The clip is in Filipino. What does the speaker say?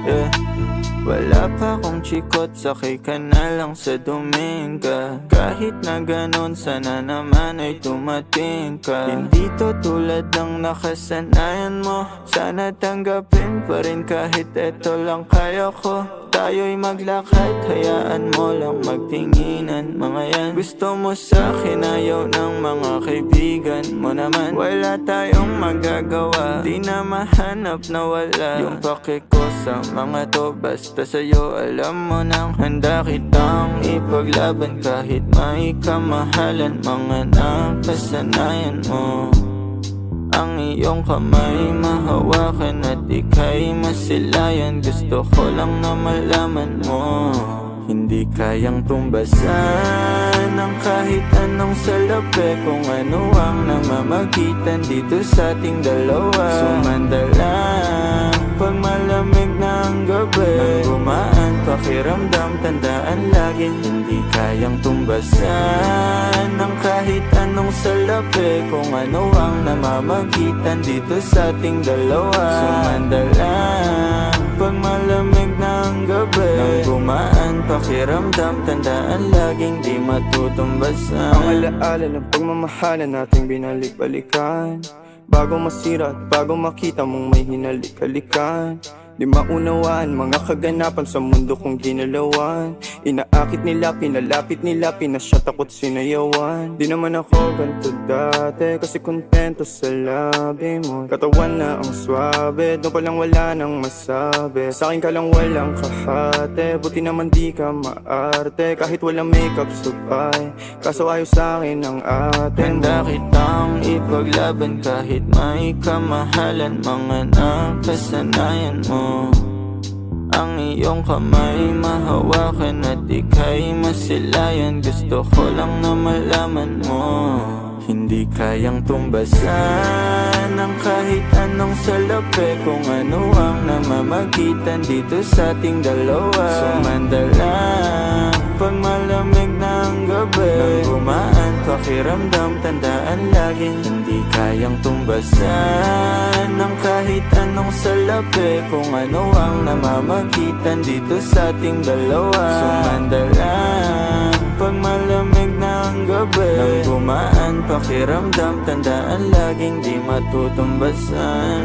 yeah. Wala pa akong chikot, sakay ka na lang sa Dominga. Kahit na ganun, sana naman ay tumating ka. Hindi to tulad ng nakasanayan mo, sana tanggapin pa rin kahit eto lang kaya ko. Tayo'y maglakad, hayaan mo lang magtinginan. Mga yan, gusto mo sa'kin, ayaw ng mga kaibigan mo naman. Wala tayong magagawa, di na mahanap na wala yung pake ko sa mga to. Basta sa'yo alam mo nang handa kitang ipaglaban kahit may kamahalan. Mga nakasanayan mo, ang iyong kamay mahawakan at ika'y masilayan. Gusto ko lang na malaman mo, hindi kayang tumbasan ng kahit anong salapi. Kung ano ang namamagitan dito sa ating dalawa. Sumanda lang pag malamig na ang gabi, nang gumaan pakiramdam, tandaan lagi hindi kayang tumbasan ng kahit anong salapi. Kung ano ang namamagitan dito sa ating dalawa. Sumanda lang pag malamig na ang gabi, nang gumaan pakiramdam, tandaan laging di matutumbasan. Ang alaala ng pagmamahalan nating binalik-balikan, bago masira at bago makita mong may hinalik-halikan. Di maunawaan mga kaganapan sa mundo kong ginalawan. Inaakit nila, pinalapit nila, pinasya takot sinayawan. Di naman ako ganito dati, kasi kontento sa labi mo. Katawan na ang swabe, doon palang wala nang masabi. Sa'kin ka lang walang kahate, buti naman di ka maarte. Kahit walang makeup sabay, kaso ayaw sa'kin ang ate mo. Handa kitang ipaglaban kahit may kamahalan. Mga nakasanayan mo, ang iyong kamay mahawakan at ika'y masilayan. Gusto ko lang na malaman mo, hindi kayang tumbasan ng kahit anong salapi. Kung ano ang namamagitan dito sa ating dalawa. Sumanda lang pag malamig na ang gabi, nang gumaan pakiramdam, tandaan laging hindi kayang tumbasan ng kahit anong salapi. Kung ano ang namamagitan dito sa ating dalawa. Sumanda lang pag malamig na ang gabi, nang gumaan pakiramdam, tandaan laging di matutumbasan.